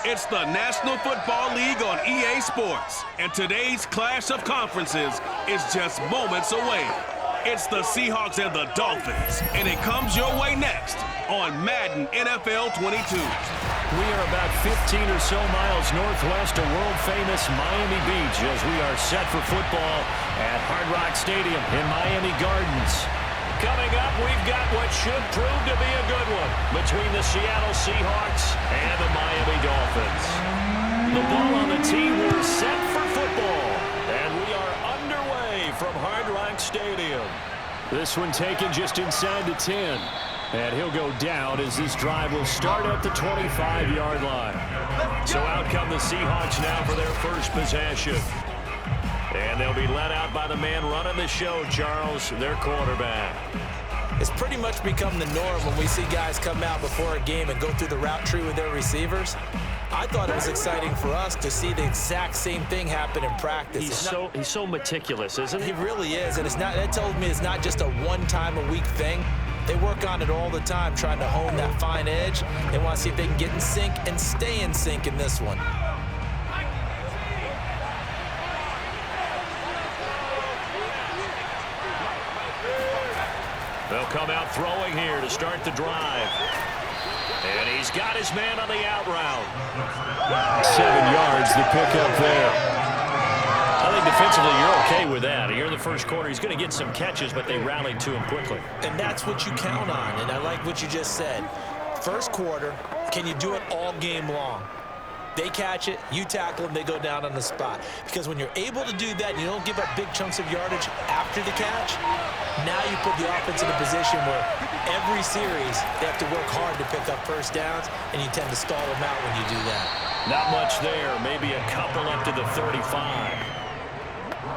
It's the National Football League on EA Sports, and today's clash of conferences is just moments away. It's the Seahawks and the Dolphins, and it comes your way next on Madden NFL 22. We are about 15 or so miles northwest of world-famous Miami Beach as we are set for football at Hard Rock Stadium in Miami Gardens. Coming up, we've got what should prove to be a good one between the Seattle Seahawks and the Miami Dolphins. The ball on the tee, we're set for football, and we are underway from Hard Rock Stadium. This one taken just inside the 10, and he'll go down as this drive will start at the 25-yard line. So out come the Seahawks now for their first possession. And they'll be led out by the man running the show, Charles, their quarterback. It's pretty much become the norm when we see guys come out before a game and go through the route tree with their receivers. I thought it was exciting for us to see the exact same thing happen in practice. He's so meticulous, isn't he? He really is, and that tells me it's not just a one-time-a-week thing. They work on it all the time, trying to hone that fine edge. They want to see if they can get in sync and stay in sync in this one. They'll come out throwing here to start the drive. And he's got his man on the out route. 7 yards, the pickup there. I think defensively you're okay with that. Here in the first quarter, he's going to get some catches, but they rallied to him quickly. And that's what you count on, and I like what you just said. First quarter, can you do it all game long? They catch it, you tackle them, they go down on the spot. Because when you're able to do that and you don't give up big chunks of yardage after the catch, now you put the offense in a position where every series they have to work hard to pick up first downs, and you tend to stall them out when you do that. Not much there, maybe a couple up to the 35.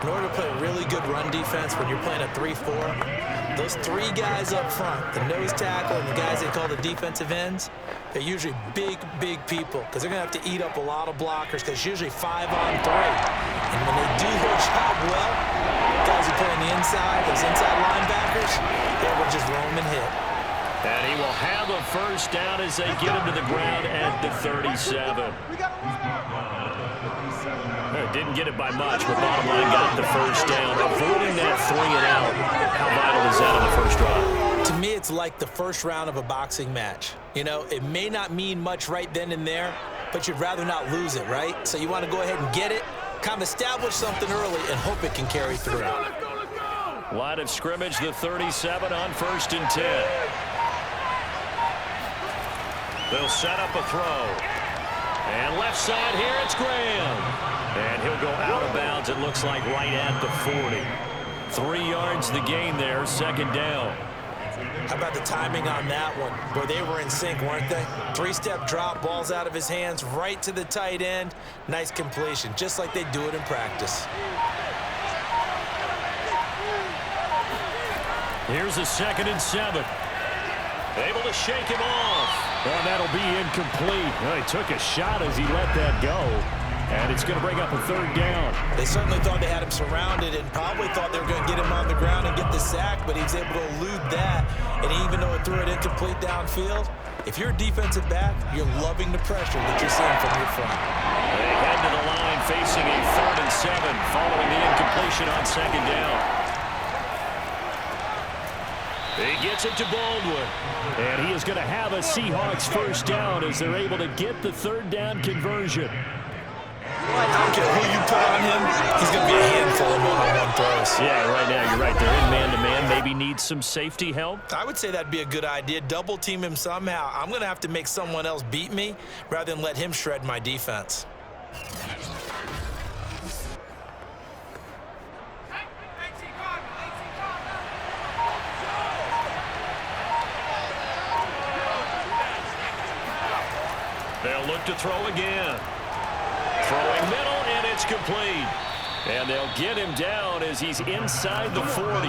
In order to play a really good run defense when you're playing a 3-4, those three guys up front, the nose tackle and the guys they call the defensive ends, they're usually big people because they're going to have to eat up a lot of blockers because it's usually 5-on-3. And when they do their job well, guys who play on the inside, those inside linebackers, they will just roam and hit. And he will have a first down as they get him to the ground at the 37. Didn't get it by much, but bottom line got the first down. Avoiding that 3-and-out. How vital is that on the first drive? To me, it's like the first round of a boxing match. You know, it may not mean much right then and there, but you'd rather not lose it, right? So you want to go ahead and get it, kind of establish something early, and hope it can carry through. Line of scrimmage, the 37 on 1st and 10. They'll set up a throw. And left side here, it's Graham. And he'll go out of bounds, it looks like right at the 40. 3 yards the gain there, second down. How about the timing on that one? Boy, they were in sync, weren't they? 3-step drop, balls out of his hands, right to the tight end. Nice completion, just like they do it in practice. Here's a 2nd and 7. Able to shake him off. Well, that'll be incomplete. Well, he took a shot as he let that go. And it's going to bring up a 3rd down. They certainly thought they had him surrounded and probably thought they were going to get him on the ground and get the sack, but he was able to elude that. And even though it threw it incomplete downfield, if you're a defensive back, you're loving the pressure that you're seeing from your front. They head to the line facing a 3rd and 7 following the incompletion on 2nd down. He gets it to Baldwin. And he is going to have a Seahawks first down as they're able to get the 3rd down conversion. I don't care who you put on him, he's going to be a handful of one-on-one throws. Yeah, right now you're right. They're in man-to-man. Maybe need some safety help. I would say that'd be a good idea. Double team him somehow. I'm going to have to make someone else beat me rather than let him shred my defense. They'll look to throw again. Throwing middle, and it's complete. And they'll get him down as he's inside the 40.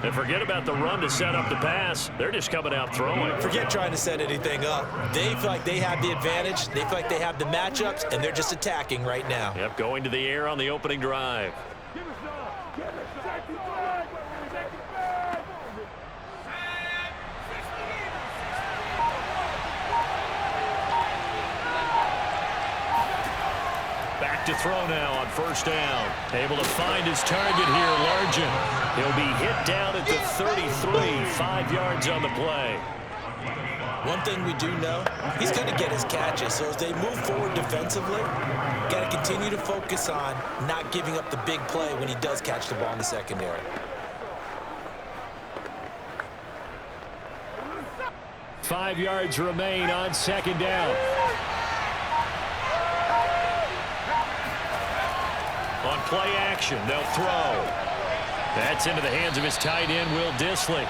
And forget about the run to set up the pass. They're just coming out throwing. Forget trying to set anything up. They feel like they have the advantage. They feel like they have the matchups, and they're just attacking right now. Yep, going to the air on the opening drive. to throw now on first down. Able to find his target here, Largent. He'll be hit down at the 33, 5 yards on the play. One thing we do know, he's going to get his catches. So as they move forward defensively, got to continue to focus on not giving up the big play when he does catch the ball in the secondary. Five yards remain on second down. On play action, they'll throw. That's into the hands of his tight end, Will Dissly.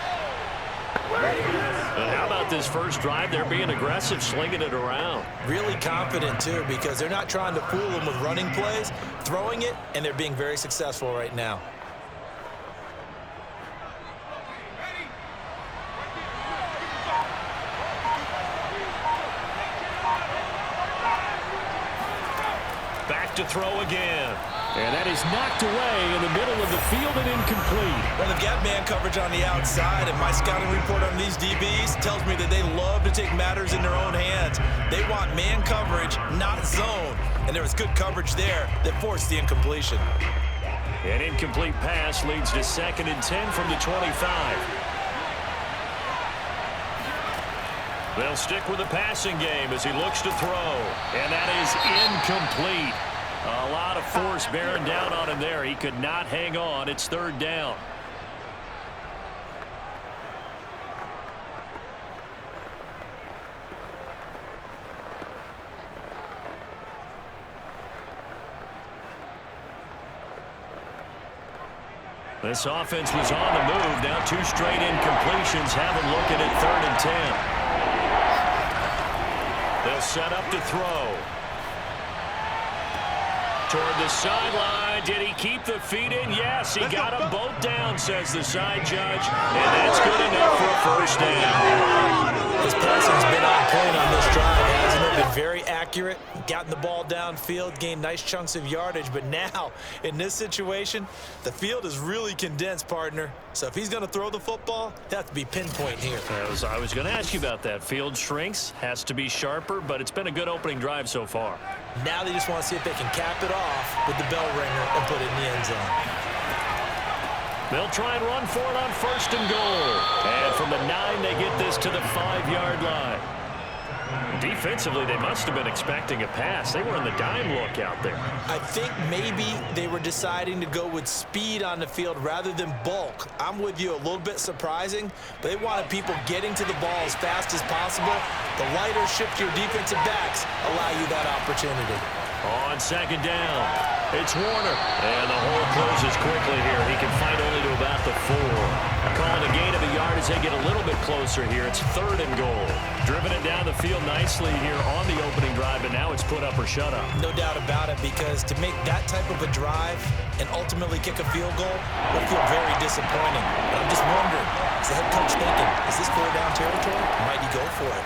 And how about this first drive? They're being aggressive, slinging it around. Really confident, too, because they're not trying to fool them with running plays, throwing it, and they're being very successful right now. Back to throw again. And that is knocked away in the middle of the field and incomplete. Well, they've got man coverage on the outside, and my scouting report on these DBs tells me that they love to take matters in their own hands. They want man coverage, not zone. And there was good coverage there that forced the incompletion. An incomplete pass leads to 2nd and 10 from the 25. They'll stick with the passing game as he looks to throw. And that is incomplete. A lot of force bearing down on him there. He could not hang on. It's 3rd down. This offense was on the move. Now 2 straight incompletions have him looking at 3rd and 10. They'll set up to throw. Toward the sideline. Did he keep the feet in? Yes, he got them both down, says the side judge. And that's good enough for a first down. His passing's been on point on this drive, hasn't it? Been very accurate, gotten the ball downfield, gained nice chunks of yardage. But now, in this situation, the field is really condensed, partner. So if he's going to throw the football, that has to be pinpoint here. I was going to ask you about that. Field shrinks, has to be sharper, but it's been a good opening drive so far. Now they just want to see if they can cap it off with the bell ringer and put it in the end zone. They'll try and run for it on 1st and goal. And from the 9, they get this to the 5-yard line. Defensively, they must have been expecting a pass. They were in the dime look out there. I think maybe they were deciding to go with speed on the field rather than bulk. I'm with you, a little bit surprising, but they wanted people getting to the ball as fast as possible. The lighter, shiftier defensive backs allow you that opportunity. On 2nd down, it's Warner. And the hole closes quickly here. He can fight only to about the 4. Calling a gain of a yard as they get a little bit closer here. It's 3rd and goal. Driven it down the field nicely here on the opening drive, and now it's put up or shut up. No doubt about it, because to make that type of a drive and ultimately kick a field goal would feel very disappointing. But I'm just wondering, is the head coach thinking, is this 4-down territory? Might he go for it?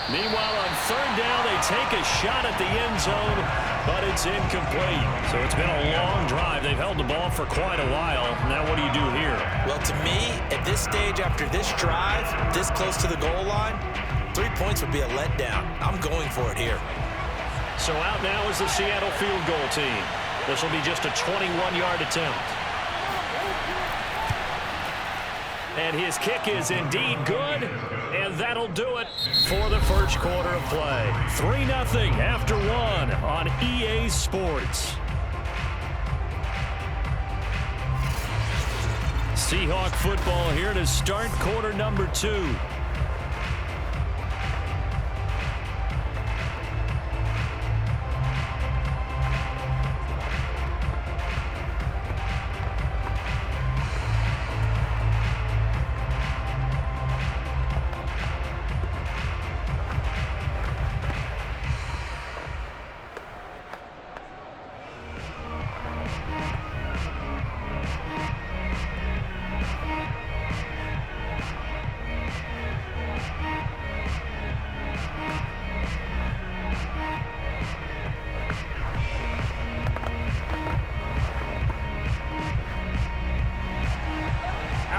Meanwhile, on 3rd down, they take a shot at the end zone, but it's incomplete. So it's been a long drive. They've held the ball for quite a while. Now what do you do here? Well, to me, at this stage, after this drive, this close to the goal line, 3 points would be a letdown. I'm going for it here. So out now is the Seattle field goal team. This will be just a 21-yard attempt. And his kick is indeed good, and that'll do it for the first quarter of play. 3-0 after 1 on EA Sports. Seahawk football here to start quarter number 2.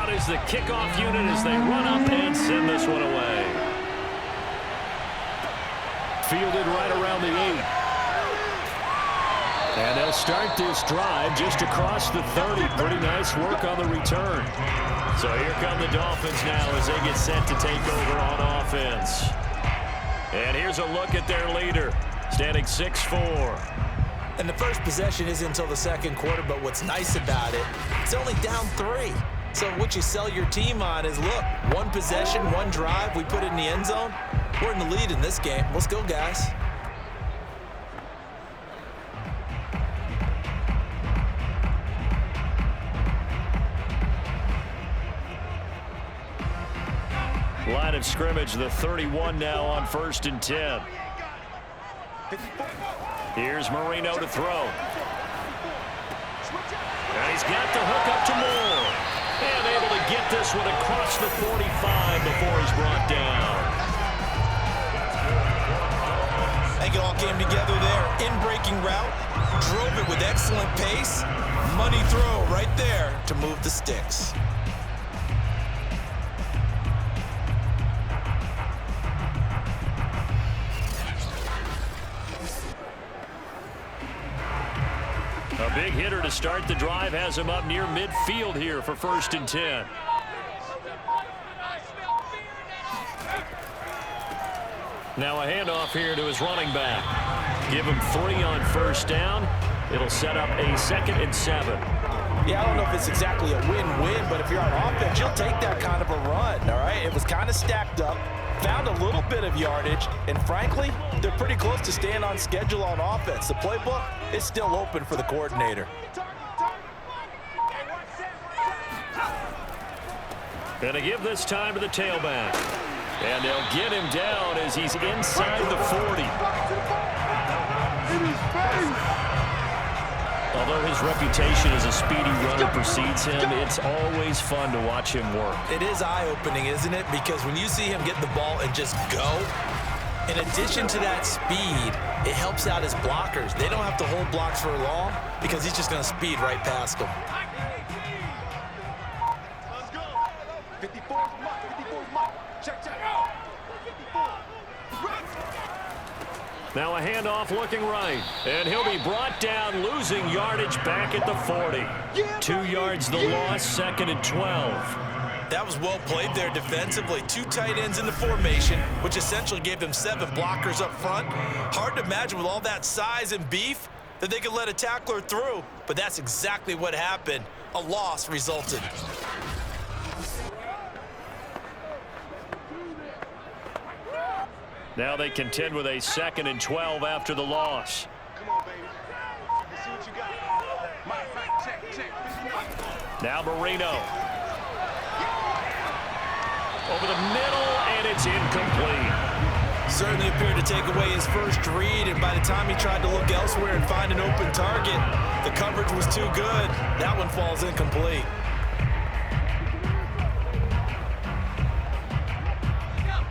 Is the kickoff unit as they run up and send this one away. Fielded right around the 8. And they'll start this drive just across the 30. Pretty nice work on the return. So here come the Dolphins now as they get set to take over on offense. And here's a look at their leader, standing 6'4". And the first possession isn't until the second quarter, but what's nice about it, it's only down 3. So what you sell your team on is, look, one possession, one drive, we put it in the end zone. We're in the lead in this game. Let's go, guys. Line of scrimmage, the 31 now on 1st and 10. Here's Marino to throw. And he's got the hook up to Moore. And able to get this one across the 45 before he's brought down. I think it all came together there. In-breaking route, drove it with excellent pace. Money throw right there to move the sticks. A big hitter to start the drive has him up near midfield here for 1st and 10. Now a handoff here to his running back. Give him 3 on 1st down. It'll set up a 2nd and 7. Yeah, I don't know if it's exactly a win-win, but if you're on offense, you'll take that kind of a run, all right? It was kind of stacked up, found a little bit of yardage, and frankly, they're pretty close to staying on schedule on offense. The playbook is still open for the coordinator. Gonna give this time to the tailback. And they'll get him down as he's inside the 40. Although his reputation as a speedy runner precedes him, it's always fun to watch him work. It is eye-opening, isn't it? Because when you see him get the ball and just go, in addition to that speed, it helps out his blockers. They don't have to hold blocks for long because he's just going to speed right past them. Let's go. 54 mark. Check. Now a handoff looking right. And he'll be brought down, losing yardage back at the 40. 2 yards the loss, 2nd and 12. That was well played there defensively. 2 tight ends in the formation, which essentially gave them 7 blockers up front. Hard to imagine with all that size and beef that they could let a tackler through, but that's exactly what happened. A loss resulted. Now they contend with a 2nd and 12 after the loss. Come on, baby. Let's see what you got. Check. Now Marino. Over the middle, and it's incomplete. Certainly appeared to take away his first read, and by the time he tried to look elsewhere and find an open target, the coverage was too good. That one falls incomplete.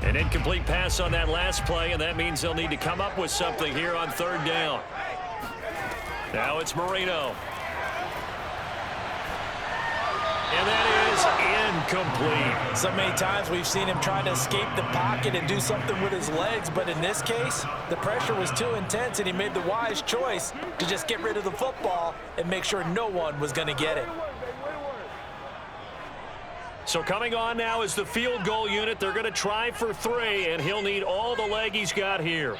An incomplete pass on that last play, and that means they'll need to come up with something here on 3rd down. Now it's Marino. And that is incomplete. So many times we've seen him try to escape the pocket and do something with his legs, but in this case, the pressure was too intense, and he made the wise choice to just get rid of the football and make sure no one was going to get it. So coming on now is the field goal unit. They're going to try for 3, and he'll need all the leg he's got here.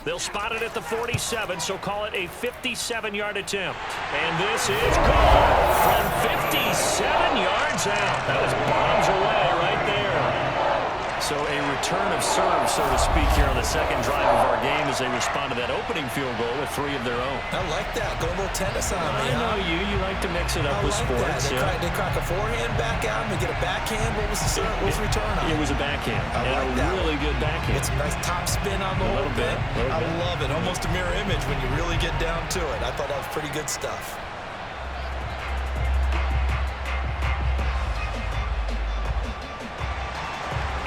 They'll spot it at the 47, so call it a 57-yard attempt. And this is good from 57 yards out. That was bombs away right there. So a return of serve, so to speak, here on the 2nd drive of our game as they respond to that opening field goal with 3 of their own. I like that. Go a little tennis on me. I know you. You like to mix it up with like sports. That. They crack a forehand back out and they get a backhand. What was the return on? It was a backhand. I like and a really good backhand. It's a nice top spin on the whole thing. I love it. Almost a mirror image when you really get down to it. I thought that was pretty good stuff.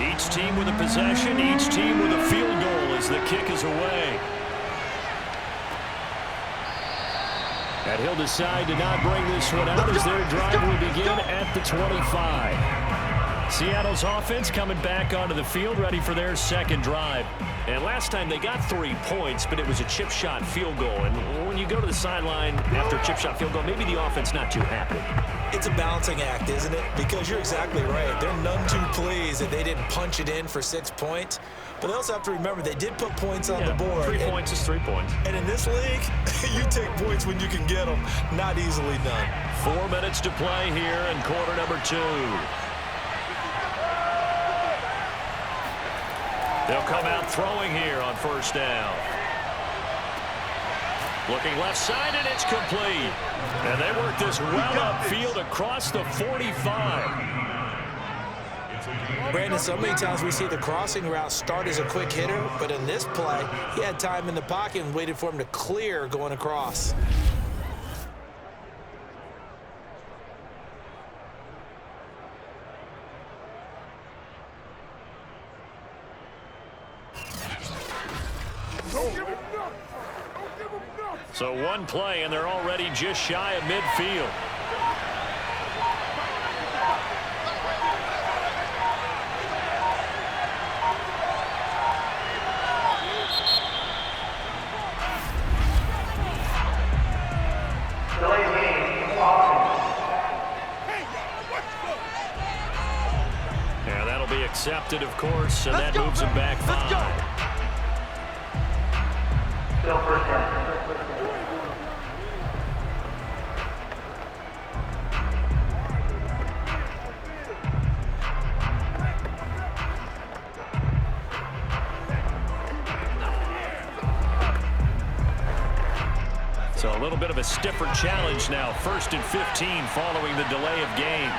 Each team with a possession, each team with a field goal as the kick is away. And he'll decide to not bring this one out as their drive will begin at the 25. Seattle's offense coming back onto the field, ready for their second drive. And last time they got 3 points, but it was a chip shot field goal. And when you go to the sideline after a chip shot field goal, maybe the offense not too happy. It's a balancing act, isn't it? Because you're exactly right. They're none too pleased that they didn't punch it in for 6 points. But they also have to remember they did put points on the board. 3 points is 3 points. And in this league, you take points when you can get them. Not easily done. 4 minutes to play here in quarter number 2. They'll come out throwing here on first down. Looking left side, and it's complete. And they work this well upfield across the 45. Brandon, so many times we see the crossing route start as a quick hitter, but in this play, he had time in the pocket and waited for him to clear going across. So one play, and they're already just shy of midfield. Yeah, that'll be accepted, of course, and that moves him back 5. Still first down. So a little bit of a stiffer challenge now. 1st and 15 following the delay of game.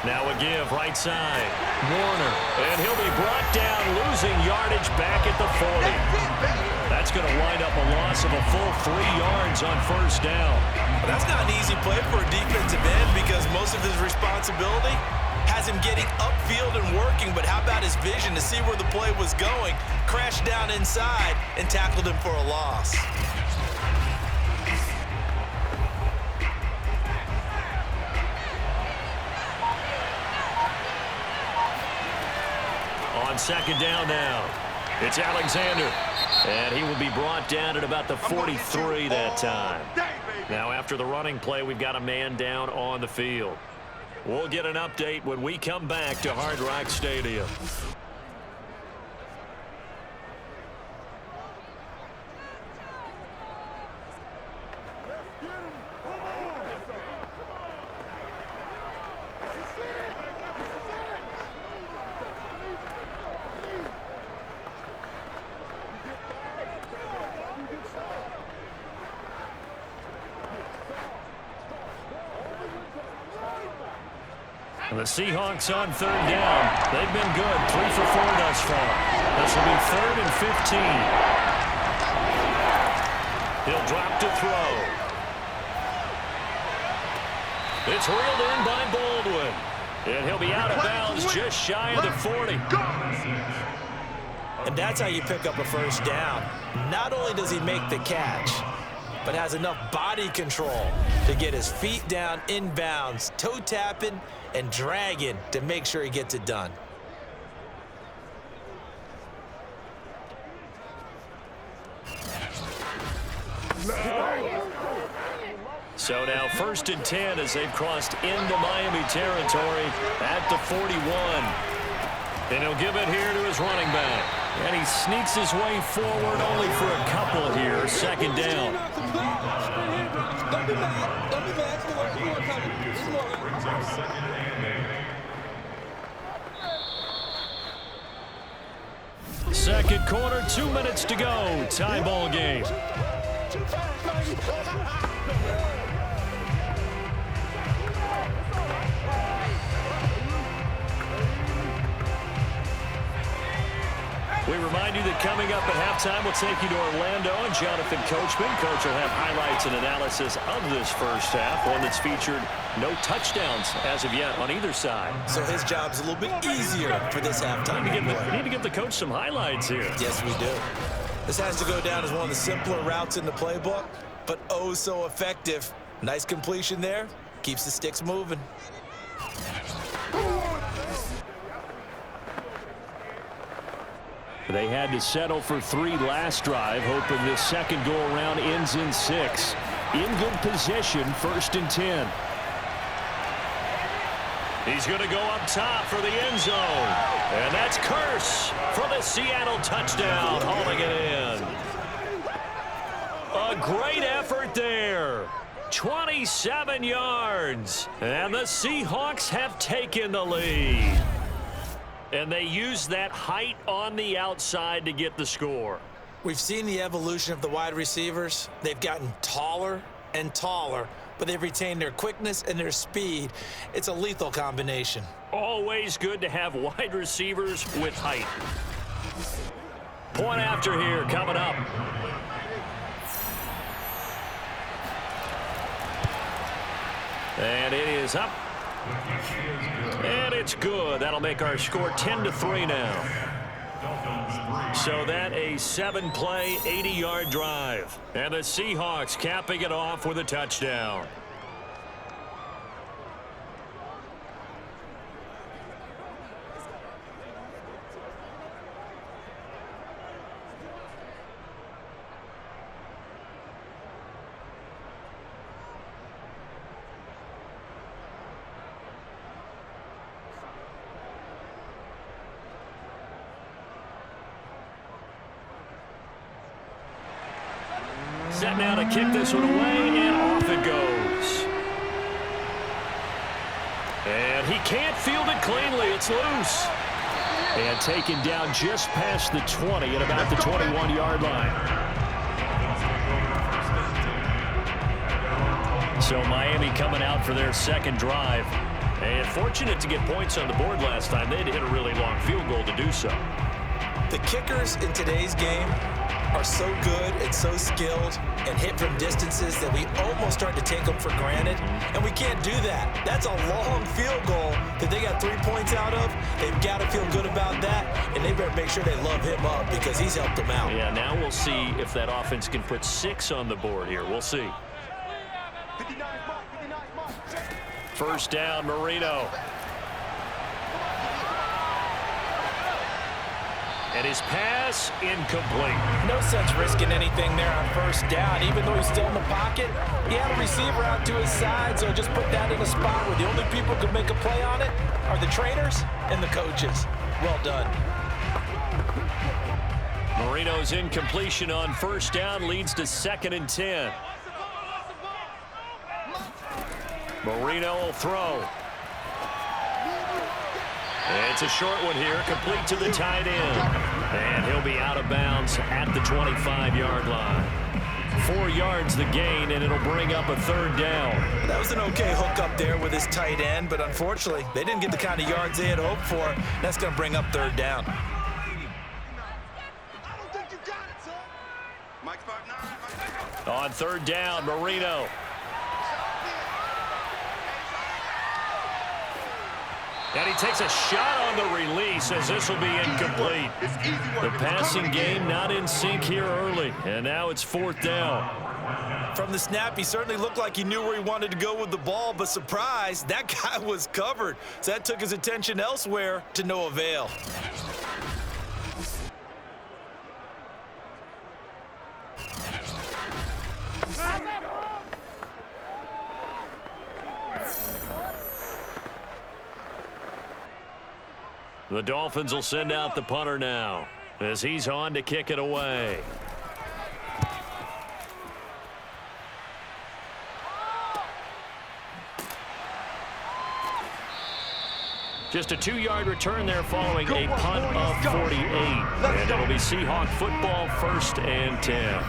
Now a give right side. Warner. And he'll be brought down, losing yardage back at the 40. That's going to wind up a loss of a full 3 yards on first down. Well, that's not an easy play for a defensive end because most of his responsibility has him getting upfield and working, but how about his vision to see where the play was going, crashed down inside, and tackled him for a loss. On second down now, it's Alexander. And he will be brought down at about the 43 that time. Now after the running play, we've got a man down on the field. We'll get an update when we come back to Hard Rock Stadium. And the Seahawks on third down. They've been good. 3 for 4 thus far. This will be 3rd and 15. He'll drop to throw. It's reeled in by Baldwin. And he'll be out of bounds just shy of the 40. And that's how you pick up a first down. Not only does he make the catch, but has enough body control to get his feet down inbounds, toe tapping and dragging to make sure he gets it done. So now 1st and 10 as they've crossed into Miami territory at the 41. And he'll give it here to his running back. And he sneaks his way forward only for a couple here. Second down. Second quarter, 2 minutes to go. Tie ball game. We remind you that coming up at halftime, we'll take you to Orlando and Jonathan Coachman. Coach will have highlights and analysis of this first half, one that's featured no touchdowns as of yet on either side. So his job's a little bit easier for this halftime. We need to give the coach some highlights here. Yes, we do. This has to go down as one of the simpler routes in the playbook, but oh so effective. Nice completion there, Keeps the sticks moving. They had to settle for 3 last drive, hoping this second go-around ends in 6. In good position, 1st and 10. He's going to go up top for the end zone. And that's Kearse for the Seattle touchdown, hauling it in. A great effort there. 27 yards. And the Seahawks have taken the lead. And they use that height on the outside to get the score. We've seen the evolution of the wide receivers. They've gotten taller and taller, but they've retained their quickness and their speed. It's a lethal combination. Always good to have wide receivers with height. Point after here coming up. And it is up. And it's good. That'll make our score 10-3 now. So that a 7-play, 80-yard drive. And the Seahawks capping it off with a touchdown. Set now to kick this one away, and off it goes. And he can't field it cleanly. It's loose. And taken down just past the 20 at about the 21-yard line. So Miami coming out for their second drive. And fortunate to get points on the board last time. They had to hit a really long field goal to do so. The kickers in today's game are so good and so skilled and hit from distances that we almost start to take them for granted, and we can't do that. That's a long field goal that they got 3 points out of. They've got to feel good about that, and they better make sure they love him up because he's helped them out. Yeah, now we'll see if that offense can put 6 on the board here. We'll see. 59 mark, 59 mark. First down, Marino. And his pass incomplete. No sense risking anything there on first down. Even though he's still in the pocket, he had a receiver out to his side, so just put that in a spot where the only people who can make a play on it are the trainers and the coaches. Well done. Marino's incompletion on first down leads to 2nd and 10. Marino will throw. It's a short one here, complete to the tight end. And he'll be out of bounds at the 25-yard line. 4 yards the gain, and it'll bring up a 3rd down. That was an okay hook up there with his tight end, but unfortunately, they didn't get the kind of yards they had hoped for. That's going to bring up 3rd down. I don't think you got it, son. Mike 5'9". On 3rd down, Marino. And he takes a shot on the release as this will be incomplete. The passing game not in sync here early, and now it's 4th down. From the snap, he certainly looked like he knew where he wanted to go with the ball, but surprise, that guy was covered. So that took his attention elsewhere to no avail. The Dolphins will send out the punter now as he's on to kick it away. Just a 2-yard return there following a punt of 48. And it'll be Seahawk football, 1st and 10.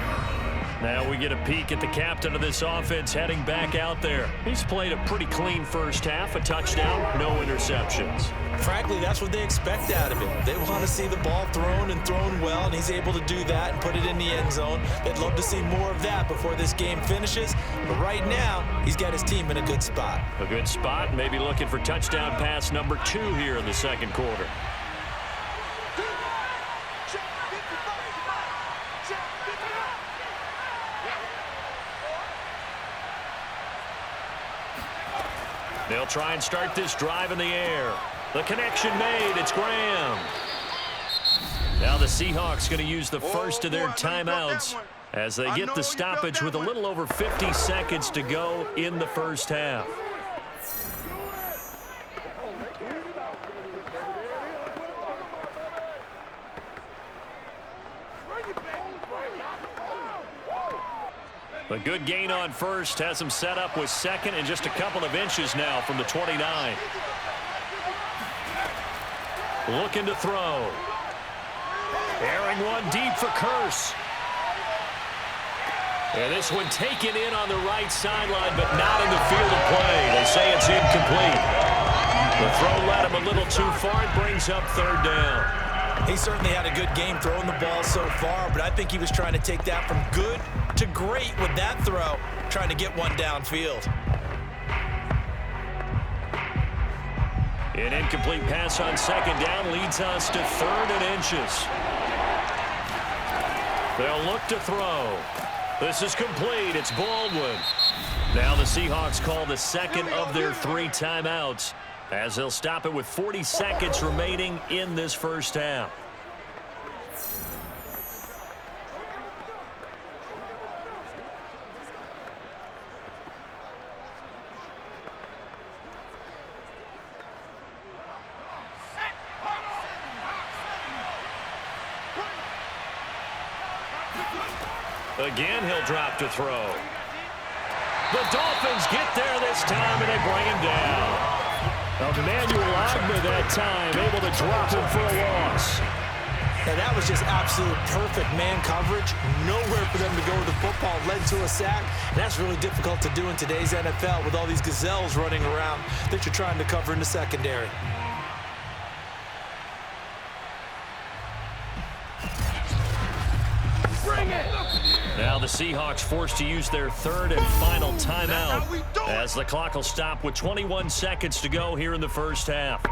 Now we get a peek at the captain of this offense heading back out there. He's played a pretty clean first half, a touchdown, no interceptions. Frankly, that's what they expect out of him. They want to see the ball thrown and thrown well, and he's able to do that and put it in the end zone. They'd love to see more of that before this game finishes. But right now, he's got his team in a good spot. A good spot, maybe looking for touchdown pass number 2 here in the second quarter. They'll try and start this drive in the air. The connection made. It's Graham. Now the Seahawks going to use the first of their timeouts as they get the stoppage with a little over 50 seconds to go in the first half. A good gain on first has him set up with second and just a couple of inches now from the 29. Looking to throw. Airing one deep for Kearse. And this one taken in on the right sideline, but not in the field of play. They say it's incomplete. The throw led him a little too far. It brings up third down. He certainly had a good game throwing the ball so far, but I think he was trying to take that from good to great with that throw, trying to get one downfield. An incomplete pass on second down leads us to third and inches. They'll look to throw. This is complete. It's Baldwin. Now the Seahawks call the second of their 3 timeouts as they'll stop it with 40 seconds remaining in this first half. Again, he'll drop to throw. The Dolphins get there this time, and they bring him down. Emmanuel Agnew that time, able to drop him for a loss. And that was just absolute perfect man coverage. Nowhere for them to go with the football. Led to a sack. And that's really difficult to do in today's NFL with all these gazelles running around that you're trying to cover in the secondary. Now the Seahawks forced to use their third and final timeout as the clock will stop with 21 seconds to go here in the first half.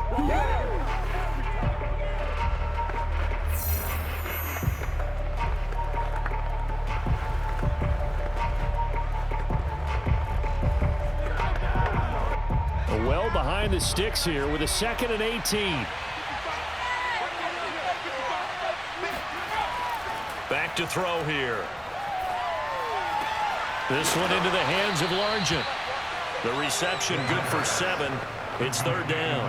Well behind the sticks here with a 2nd and 18. Back to throw here. This one into the hands of Largent. The reception good for 7. It's third down.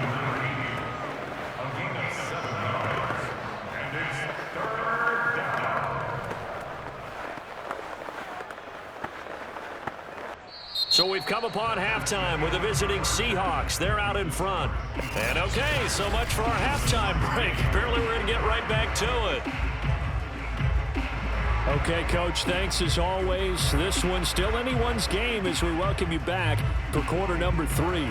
So we've come upon halftime with the visiting Seahawks. They're out in front. And okay, so much for our halftime break. Apparently we're going to get right back to it. Okay, Coach, thanks as always. This one's still anyone's game as we welcome you back for quarter number 3.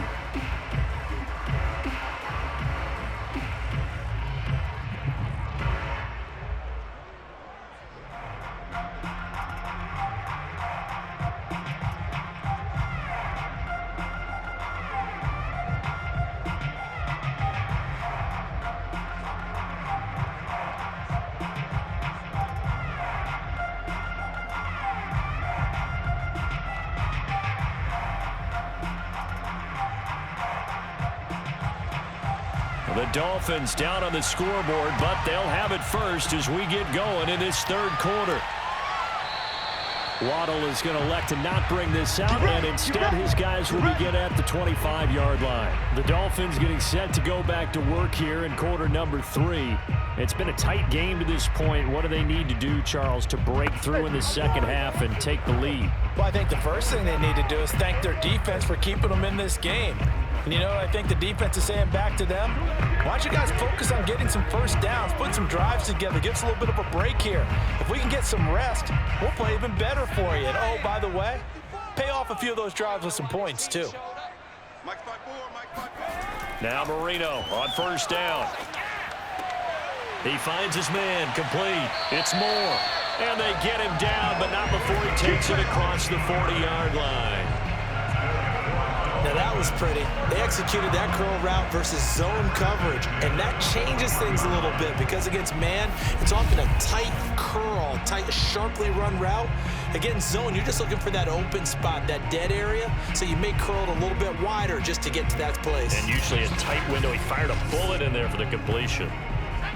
The Dolphins down on the scoreboard, but they'll have it first as we get going in this third quarter. Waddle is going to elect to not bring this out, and instead his guys will begin at the 25-yard line. The Dolphins getting set to go back to work here in quarter number 3. It's been a tight game to this point. What do they need to do, Charles, to break through in the second half and take the lead? Well, I think the first thing they need to do is thank their defense for keeping them in this game. And, you know, I think the defense is saying back to them, why don't you guys focus on getting some first downs, put some drives together, give us a little bit of a break here. If we can get some rest, we'll play even better for you. And, oh, by the way, pay off a few of those drives with some points, too. Now Marino on first down. He finds his man, complete. It's Moore. And they get him down, but not before he takes it across the 40-yard line. Now that was pretty. They executed that curl route versus zone coverage, and that changes things a little bit because against man, it's often a tight curl, tight, sharply run route. Against zone, you're just looking for that open spot, that dead area, so you may curl it a little bit wider just to get to that place. And usually a tight window. He fired a bullet in there for the completion.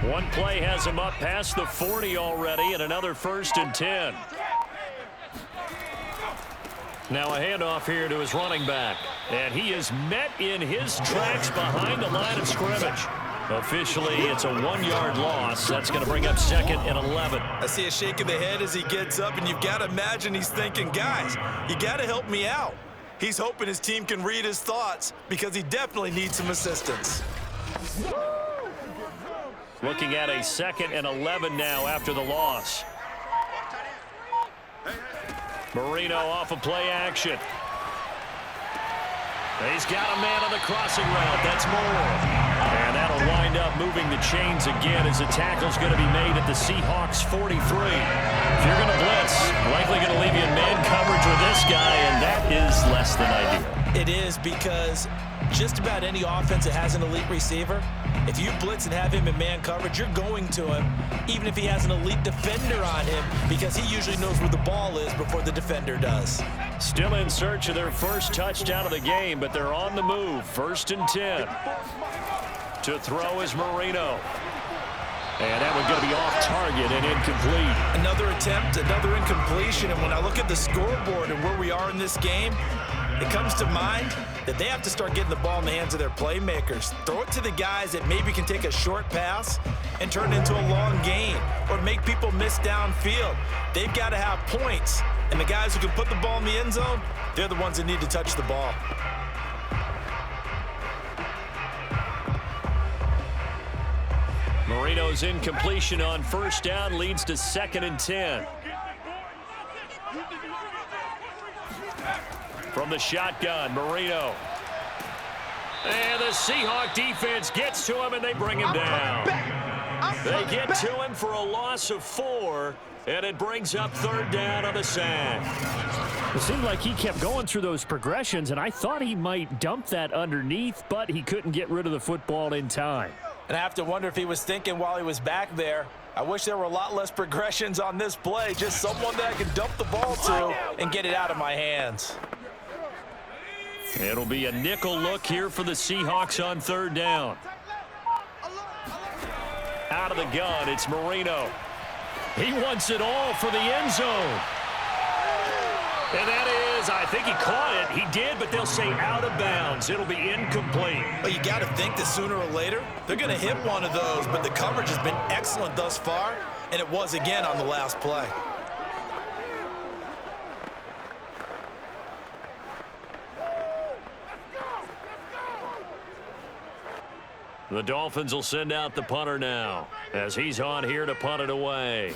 One play has him up past the 40 already, and another 1st and 10. Now a handoff here to his running back. And he is met in his tracks behind the line of scrimmage. Officially, it's a 1-yard loss. That's going to bring up 2nd and 11. I see a shake of the head as he gets up, and you've got to imagine he's thinking, guys, you got to help me out. He's hoping his team can read his thoughts because he definitely needs some assistance. Looking at a 2nd and 11 now after the loss. Marino off of play action. He's got a man on the crossing route. That's more. And that'll wind up moving the chains again as the tackle's going to be made at the Seahawks 43. If you're going to blitz, likely going to leave you in man coverage with this guy, and that is less than ideal. It is because just about any offense that has an elite receiver, if you blitz and have him in man coverage, you're going to him, even if he has an elite defender on him, because he usually knows where the ball is before the defender does. Still in search of their first touchdown of the game, but they're on the move. 1st and 10. To throw is Marino. And that one's going to be off target and incomplete. Another attempt, another incompletion, and when I look at the scoreboard and where we are in this game, it comes to mind that they have to start getting the ball in the hands of their playmakers. Throw it to the guys that maybe can take a short pass and turn it into a long gain or make people miss downfield. They've got to have points, and the guys who can put the ball in the end zone, they're the ones that need to touch the ball. Marino's incompletion on 1st down leads to 2nd and 10. From the shotgun, Marino. And the Seahawk defense gets to him, and they bring him down. They get to him for a loss of 4, and it brings up 3rd down on the sack. It seemed like he kept going through those progressions, and I thought he might dump that underneath, but he couldn't get rid of the football in time. And I have to wonder if he was thinking while he was back there, I wish there were a lot less progressions on this play, just someone that I can dump the ball to and get it out of my hands. It'll be a nickel look here for the Seahawks on 3rd down. Out of the gun, it's Marino. He wants it all for the end zone. And that is, I think he caught it. He did, but they'll say out of bounds. It'll be incomplete. Well, you got to think that sooner or later, they're going to hit one of those, but the coverage has been excellent thus far, and it was again on the last play. The Dolphins will send out the punter now as he's on here to punt it away.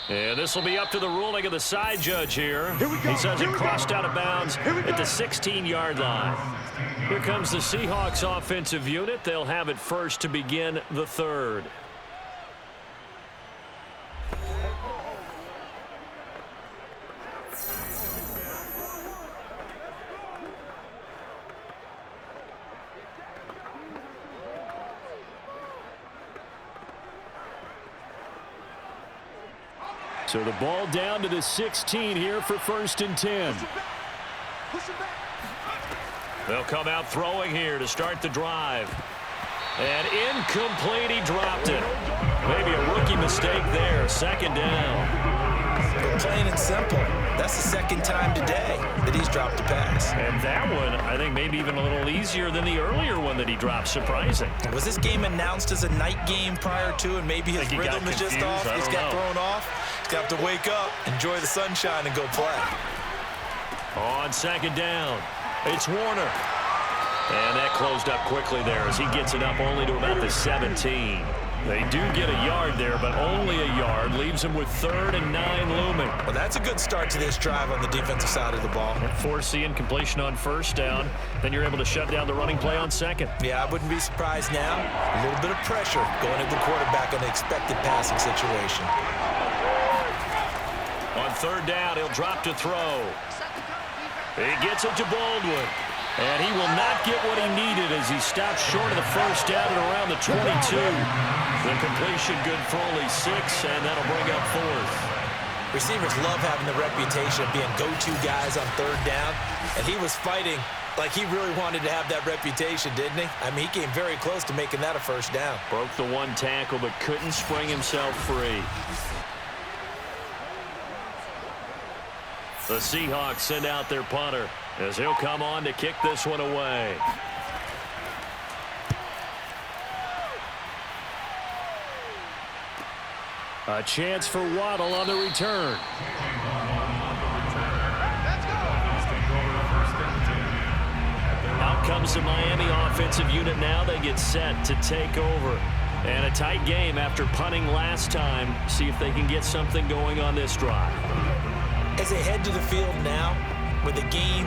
And this will be up to the ruling of the side judge here. He says it crossed out of bounds at the 16-yard line. Here comes the Seahawks offensive unit. They'll have it first to begin the 3rd. So the ball down to the 16 here for 1st and 10. They'll come out throwing here to start the drive. And incomplete, he dropped it. Maybe a rookie mistake there. 2nd down. Plain and simple. That's the 2nd time today that he's dropped a pass. And that one, I think, maybe even a little easier than the earlier one that he dropped. Surprising. Was this game announced as a night game prior to, and maybe his rhythm is just off? He's got thrown off. He's got to wake up, enjoy the sunshine, and go play. On 2nd down, it's Warner. And that closed up quickly there as he gets it up only to about the 17. They do get a yard there, but only a yard. Leaves them with 3rd and 9 looming. Well, that's a good start to this drive on the defensive side of the ball. Force the incompletion on 1st down. Then you're able to shut down the running play on 2nd. Yeah, I wouldn't be surprised now. A little bit of pressure going at the quarterback on an expected passing situation. On third down, he'll drop to throw. He gets it to Baldwin. And he will not get what he needed as he stops short of the first down at around the 22. The completion good for only 6, and that'll bring up fourth. Receivers love having the reputation of being go-to guys on third down, and he was fighting like he really wanted to have that reputation, didn't he? I mean, he came very close to making that a first down. Broke the one tackle, but couldn't spring himself free. The Seahawks send out their punter as he'll come on to kick this one away. A chance for Waddle on the return. Out comes the Miami offensive unit now. They get set to take over. And a tight game after punting last time. See if they can get something going on this drive. As they head to the field now, with the game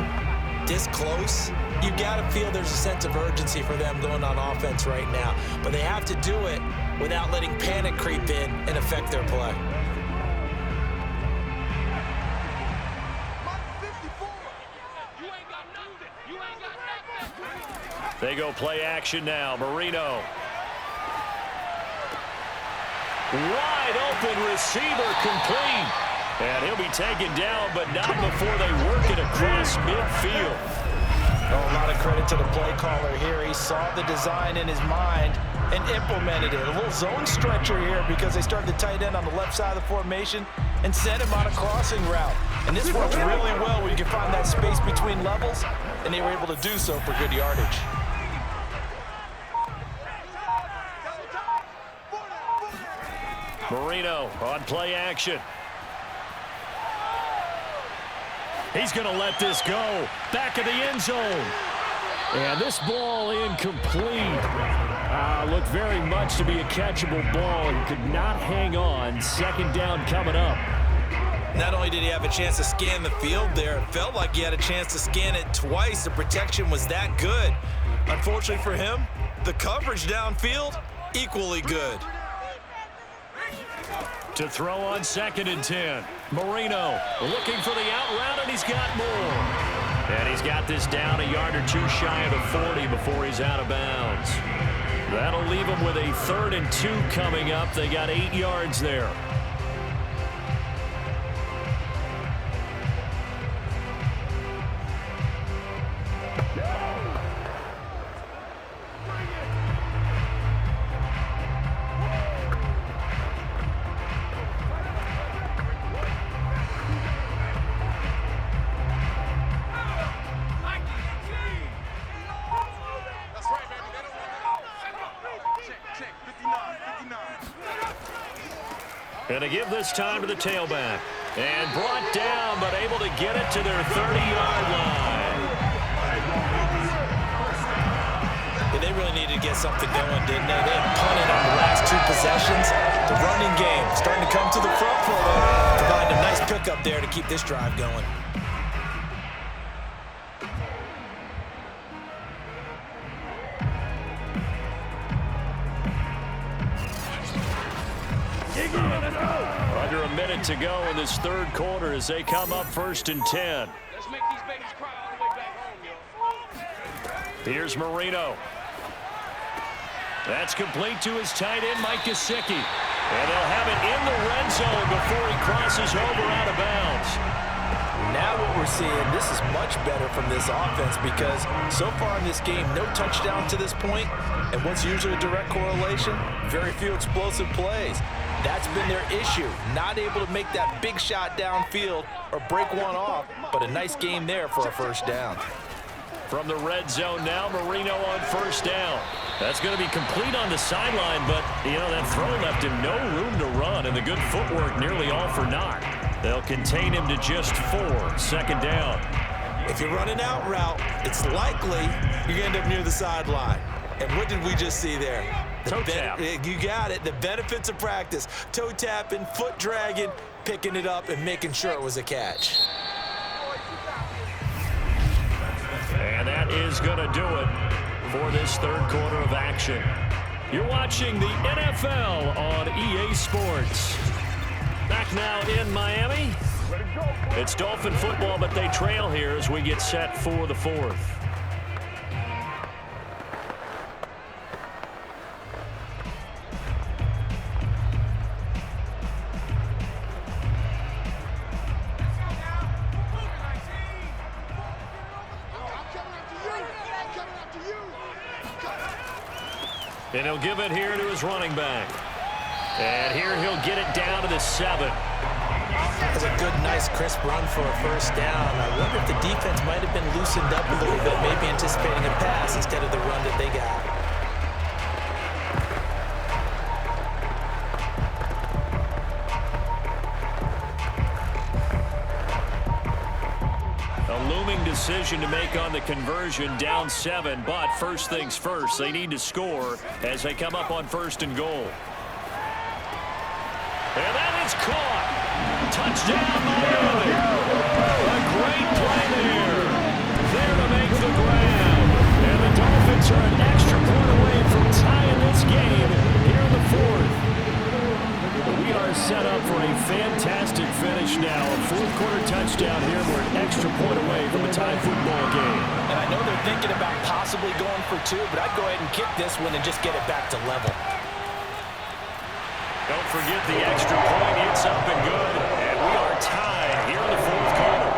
this close, you got to feel there's a sense of urgency for them going on offense right now. But they have to do it without letting panic creep in and affect their play. They go play action now. Marino. Wide open receiver complete. And he'll be taken down, but not before they work it across midfield. Oh, a lot of credit to the play caller here. He saw the design in his mind and implemented it. A little zone stretcher here because they started the tight end on the left side of the formation and sent him on a crossing route. And this works really well when you can find that space between levels, and they were able to do so for good yardage. Marino on play action. He's going to let this go. Back of the end zone. And this ball incomplete. Looked very much to be a catchable ball. He could not hang on. Second down coming up. Not only did he have a chance to scan the field there, it felt like he had a chance to scan it twice. The protection was that good. Unfortunately for him, the coverage downfield, equally good. To throw on 2nd and 10. Marino looking for the out route, and he's got more. And he's got this down a yard or two shy of the 40 before he's out of bounds. That'll leave him with a 3rd and 2 coming up. They got 8 yards there. And to give this time to the tailback. And brought down, but able to get it to their 30-yard line. Yeah, they really needed to get something going, didn't they? They had punted on the last 2 possessions. The running game starting to come to the front for them. Providing a nice pickup there to keep this drive going. Under a minute to go in this 3rd quarter as they come up 1st and 10. Let's make these babies cry all the way back home, yo. Here's Marino. That's complete to his tight end, Mike Gesicki. And they'll have it in the red zone before he crosses over out of bounds. Now what we're seeing, this is much better from this offense because so far in this game, no touchdown to this point, and what's usually a direct correlation, very few explosive plays. That's been their issue, not able to make that big shot downfield or break one off, but a nice game there for a first down. From the red zone now, Marino on 1st down. That's going to be complete on the sideline, but, you know, that throw left him no room to run, and the good footwork nearly all for naught. They'll contain him to just 4, 2nd down. If you're running out route, it's likely you're going to end up near the sideline. And what did we just see there? Toe tap. You got it. The benefits of practice. Toe tapping, foot dragging, picking it up, and making sure it was a catch. And that is going to do it for this 3rd quarter of action. You're watching the NFL on EA Sports. Back now in Miami, It's Dolphin football, but they trail here as we get set for the fourth. And he'll give it here to his running back. And here he'll get it down to the 7. That's a good, nice, crisp run for a first down. I wonder if the defense might have been loosened up a little bit, maybe anticipating a pass instead of the run that they got. Decision to make on the conversion, down 7, but first things first, they need to score as they come up on 1st and goal. And that is caught. Touchdown, Miami. A great play there to make the grab. And the Dolphins are an extra point away from tying this game here in the 4th. We are set up for a fantastic finish now. A 4th-quarter touchdown here. We're an extra point away from a tie football game. And I know they're thinking about possibly going for 2, but I'd go ahead and kick this one and just get it back to level. Don't forget the extra point. It's up and good. And we are tied here in the 4th quarter.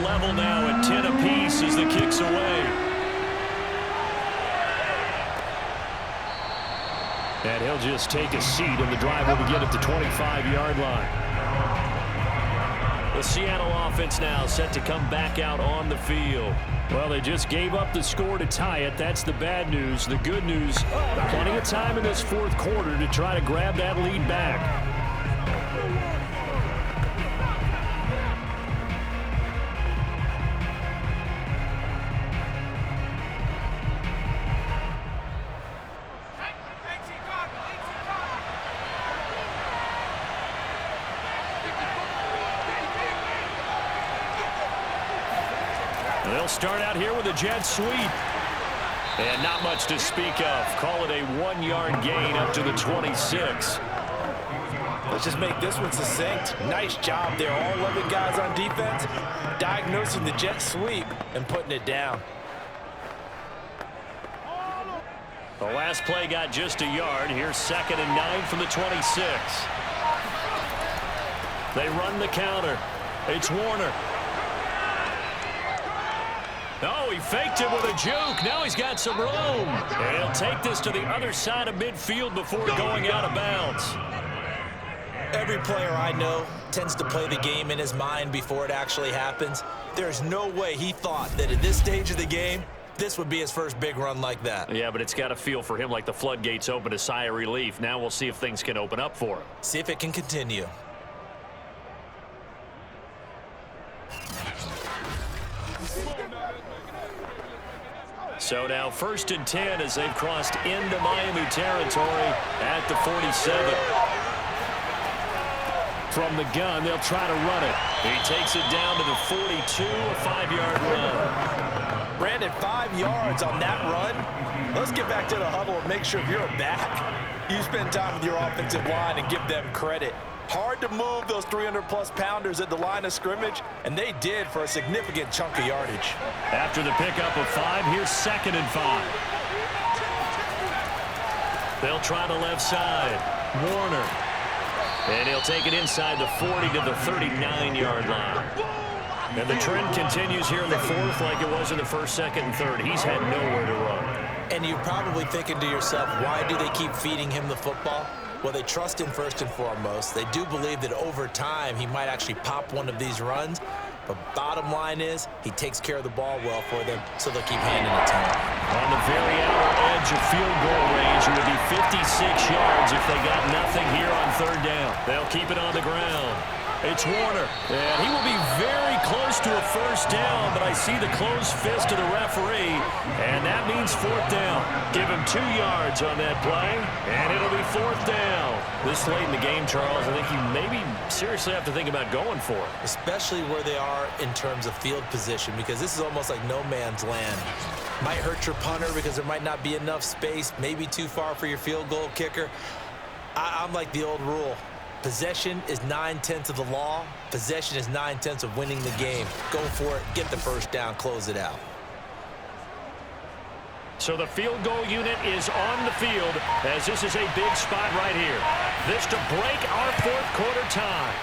Level now at 10 apiece as the kick's away. And he'll just take a seat, and the drive will begin at the 25-yard line. The Seattle offense now set to come back out on the field. Well, they just gave up the score to tie it. That's the bad news. The good news, plenty of time in this 4th quarter to try to grab that lead back. They'll start out here with a jet sweep. And not much to speak of. Call it a 1-yard gain up to the 26. Let's just make this one succinct. Nice job there. All 11 guys on defense diagnosing the jet sweep and putting it down. The last play got just a yard. Here's 2nd and 9 from the 26. They run the counter. It's Warner. Oh, he faked it with a juke. Now he's got some room. And he'll take this to the other side of midfield before going out of bounds. Every player I know tends to play the game in his mind before it actually happens. There's no way he thought that at this stage of the game, this would be his first big run like that. Yeah, but it's got to feel for him like the floodgates open, a sigh of relief. Now we'll see if things can open up for him. See if it can continue. So now 1st and 10 as they've crossed into Miami territory at the 47. From the gun, they'll try to run it. He takes it down to the 42, a 5-yard run. Brandon, 5 yards on that run. Let's get back to the huddle and make sure if you're a back, you spend time with your offensive line and give them credit. Hard to move those 300-plus pounders at the line of scrimmage, and they did for a significant chunk of yardage. After the pickup of 5, here's 2nd and 5. They'll try the left side. Warner. And he'll take it inside the 40 to the 39-yard line. And the trend continues here in the 4th like it was in the 1st, 2nd, and 3rd. He's had nowhere to run. And you're probably thinking to yourself, why do they keep feeding him the football? Well, they trust him first and foremost. They do believe that over time he might actually pop one of these runs. But bottom line is he takes care of the ball well for them, so they'll keep handing it to him. On the very outer edge of field goal range, it would be 56 yards if they got nothing here on 3rd down. They'll keep it on the ground. It's Warner, and he will be very close to a first down, but I see the closed fist of the referee, and that means fourth down. Give him 2 yards on that play, and it'll be fourth down. This late in the game, Charles, I think you maybe seriously have to think about going for it. Especially where they are in terms of field position, because this is almost like no man's land. Might hurt your punter because there might not be enough space, maybe too far for your field goal kicker. I'm like the old rule. Possession is 9/10 of the law. Possession is 9/10 of winning the game. Go for it, get the first down, close it out. So the field goal unit is on the field as this is a big spot right here. This to break our fourth quarter tie.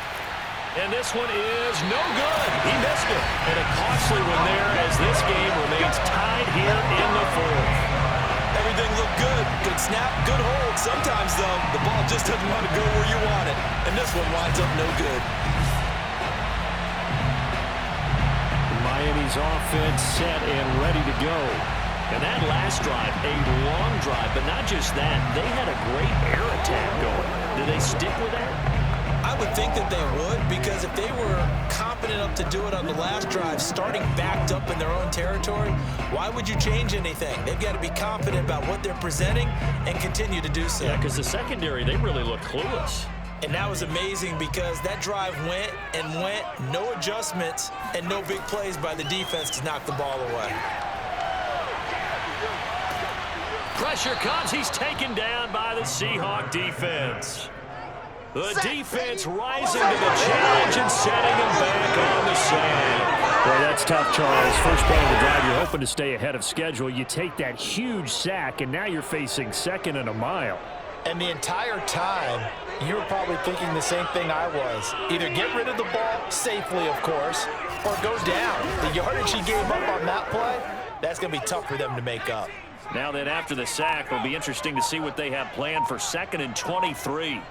And this one is no good. He missed it. And a costly one there as this game remains tied here in the fourth. Everything looked good. Good snap, good hold. Sometimes, though, the ball just doesn't want to go where you want it. And this one winds up no good. Miami's offense set and ready to go. And that last drive, a long drive, but not just that. They had a great air attack going. Did they stick with that? I would think that they would, because if they were confident enough to do it on the last drive, starting backed up in their own territory, why would you change anything? They've got to be confident about what they're presenting and continue to do so. Yeah, because the secondary, they really look clueless. And that was amazing because that drive went and went, no adjustments, and no big plays by the defense to knock the ball away. Pressure comes. He's taken down by the Seahawk defense. The defense rising to the challenge and setting him back on the sand. Well, that's tough, Charles. First play of the drive, you're hoping to stay ahead of schedule. You take that huge sack, and now you're facing second and a mile. And the entire time, you were probably thinking the same thing I was. Either get rid of the ball safely, of course, or go down. The yardage he gave up on that play, that's going to be tough for them to make up. Now that after the sack, it'll be interesting to see what they have planned for 2nd and 23.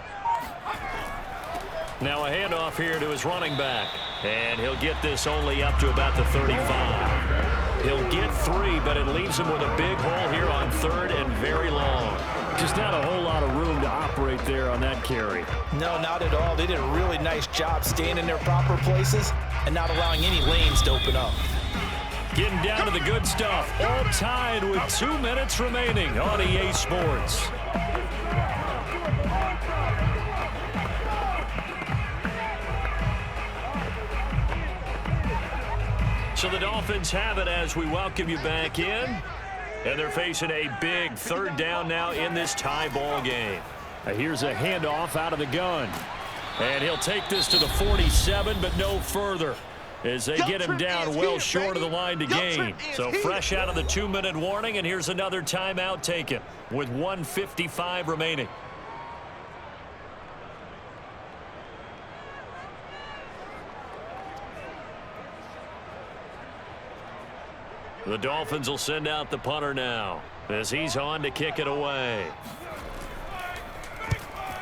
Now a handoff here to his running back. And he'll get this only up to about the 35. He'll get 3, but it leaves him with a big hole here on 3rd and very long. Just not a whole lot of room to operate there on that carry. No, not at all. They did a really nice job staying in their proper places and not allowing any lanes to open up. Getting down to the good stuff. All tied with 2 minutes remaining on EA Sports. So the Dolphins have it as we welcome you back in. And they're facing a big 3rd down now in this tie ball game. Here's a handoff out of the gun. And he'll take this to the 47, but no further, as they get him down well short of the line to gain. So fresh out of the 2-minute warning, and here's another timeout taken with 1:55 remaining. The Dolphins will send out the punter now as he's on to kick it away.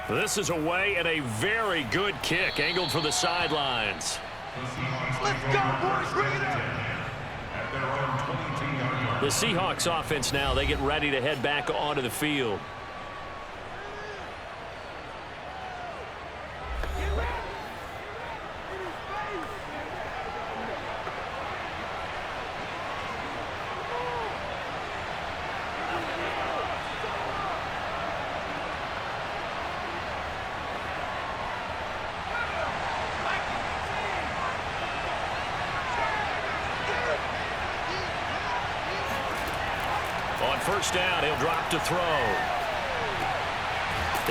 This is away and a very good kick angled for the sidelines. Let's go, boys. Bring it up. The Seahawks offense now, they get ready to head back onto the field. On first down, he'll drop to throw.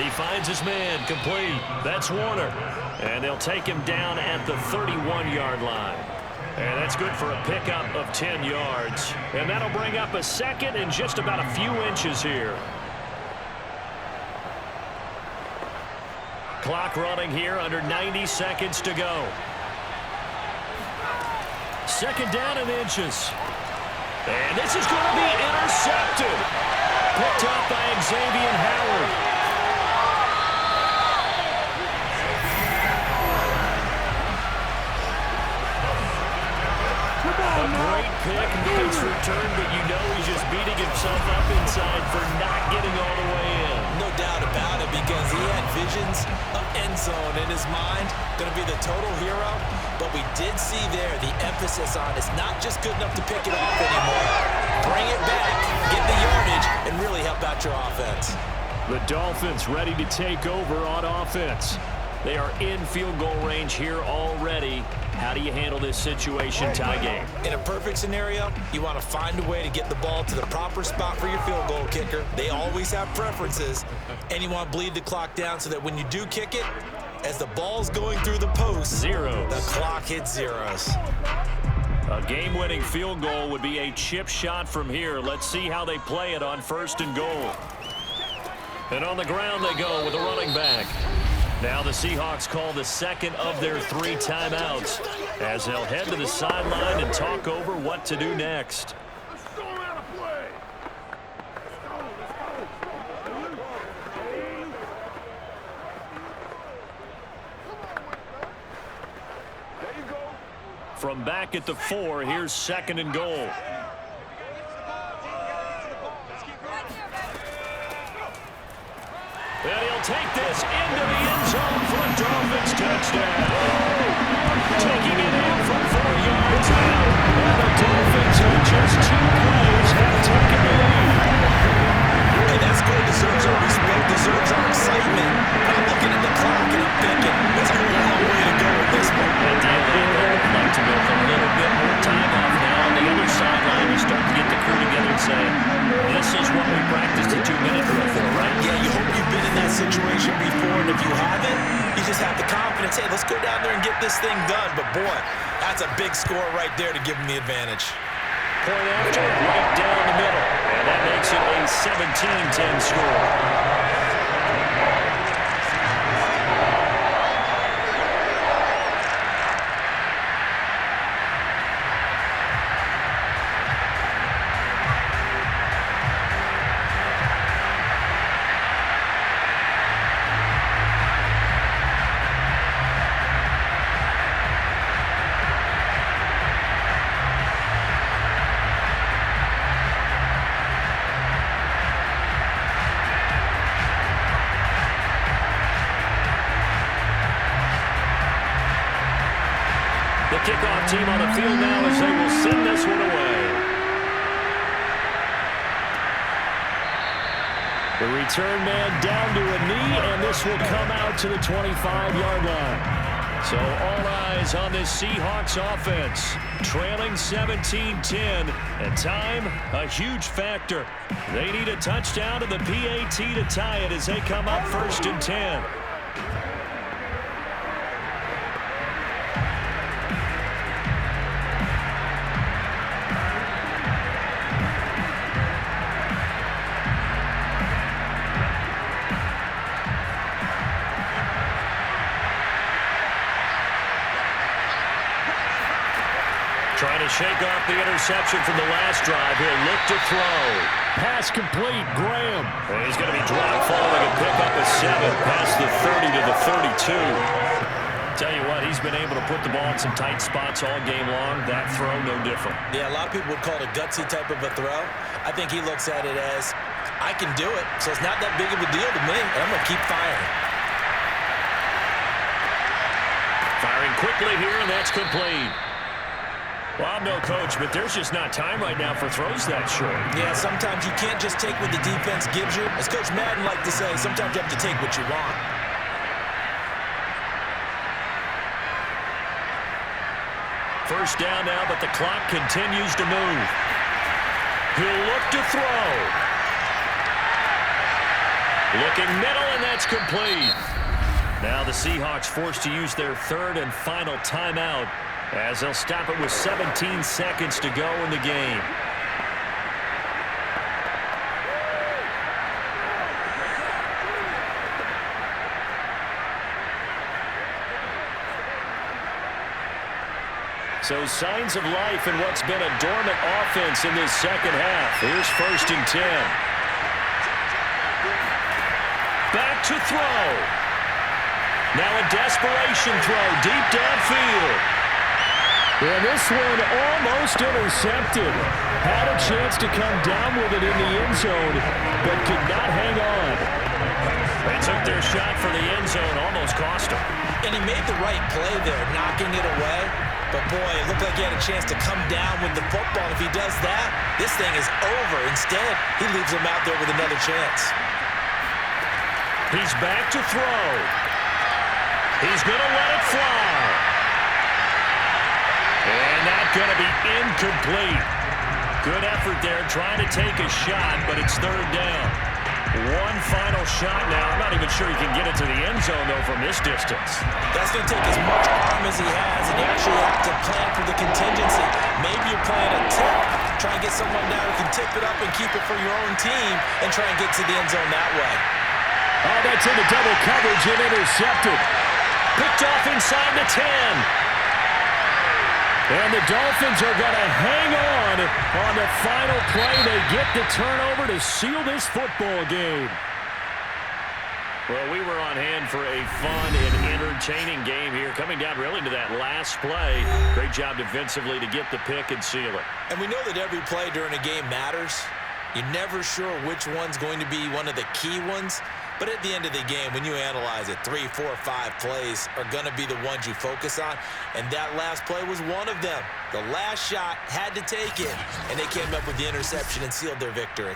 He finds his man, complete. That's Warner. And they'll take him down at the 31-yard line. And that's good for a pickup of 10 yards. And that'll bring up a 2nd and just about a few inches here. Clock running here, under 90 seconds to go. 2nd down and inches. And this is going to be intercepted. Picked up by Xavier Howard. A great pick, nice return, but you know he's just beating himself up inside for not getting all the way in. No doubt about it, because he had visions of end end zone in his mind, going to be the total hero. But we did see there the emphasis on it's not just good enough to pick it off anymore. Bring it back, get the yardage, and really help out your offense. The Dolphins ready to take over on offense. They are in field goal range here already. How do you handle this situation, tie game? In a perfect scenario, you want to find a way to get the ball to the proper spot for your field goal kicker. They always have preferences, and you want to bleed the clock down so that when you do kick it, as the ball's going through the post, zeros. The clock hits zeros. A game-winning field goal would be a chip shot from here. Let's see how they play it on 1st and goal. And on the ground they go with a running back. Now the Seahawks call the second of their 3 timeouts as they'll head to the sideline and talk over what to do next. From back at the 4, here's 2nd and goal. And he'll take this into the end zone for a Dolphins touchdown. Taking it in from 4 yards out. And the Dolphins in just 2 plays have taken the lead. Hey, that score deserves our respect, deserves our excitement. I'm looking at the clock and I'm thinking, there's a long way to go with this one. Ideally, they'd like to milk a little bit more time off now. On the other sideline, you start to get the crew together and say, this is what we practiced a 2-minute drill for, right? Yeah, you hope you've been in that situation before, and if you haven't, you just have the confidence, hey, let's go down there and get this thing done. But boy, that's a big score right there to give them the advantage. Point after, right down the middle. And that makes it a 17-10 score. Kickoff team on the field now as they will send this one away. The return man down to a knee, and this will come out to the 25-yard line. So all eyes on this Seahawks offense. Trailing 17-10, and time, a huge factor. They need a touchdown to the PAT to tie it as they come up 1st and 10. Trying to shake off the interception from the last drive. He'll look to throw. Pass complete, Graham. And he's going to be dropped, falling and pick up a 7 past the 30 to the 32. Tell you what, he's been able to put the ball in some tight spots all game long. That throw, no different. Yeah, a lot of people would call it a gutsy type of a throw. I think he looks at it as, I can do it, so it's not that big of a deal to me, and I'm going to keep firing. Firing quickly here, and that's complete. Well, I'm no coach, but there's just not time right now for throws that short. Yeah, sometimes you can't just take what the defense gives you. As Coach Madden liked to say, sometimes you have to take what you want. First down now, but the clock continues to move. He'll look to throw. Looking middle, and that's complete. Now the Seahawks forced to use their 3rd and final timeout, as they'll stop it with 17 seconds to go in the game. So signs of life in what's been a dormant offense in this second half. Here's 1st and 10. Back to throw. Now a desperation throw deep downfield. And this one almost intercepted. Had a chance to come down with it in the end zone, but could not hang on. They took their shot for the end zone, almost cost them. And he made the right play there, knocking it away. But, boy, it looked like he had a chance to come down with the football. And if he does that, this thing is over. Instead, he leaves him out there with another chance. He's back to throw. He's going to let it fly. And that's going to be incomplete. Good effort there trying to take a shot, but it's third down. One final shot now. I'm not even sure he can get it to the end zone, though, from this distance. That's going to take as much arm as he has, and you actually have to plan for the contingency. Maybe you're playing a tip. Try and get someone now who can tip it up and keep it for your own team and try and get to the end zone that way. Oh, that's into double coverage and intercepted. Picked off inside the 10. And the Dolphins are going to hang on the final play. They get the turnover to seal this football game. Well, we were on hand for a fun and entertaining game here, coming down really to that last play. Great job defensively to get the pick and seal it. And we know that every play during a game matters. You're never sure which one's going to be one of the key ones. But at the end of the game, when you analyze it, 3, 4, 5 plays are going to be the ones you focus on. And that last play was one of them. The last shot had to take it, and they came up with the interception and sealed their victory.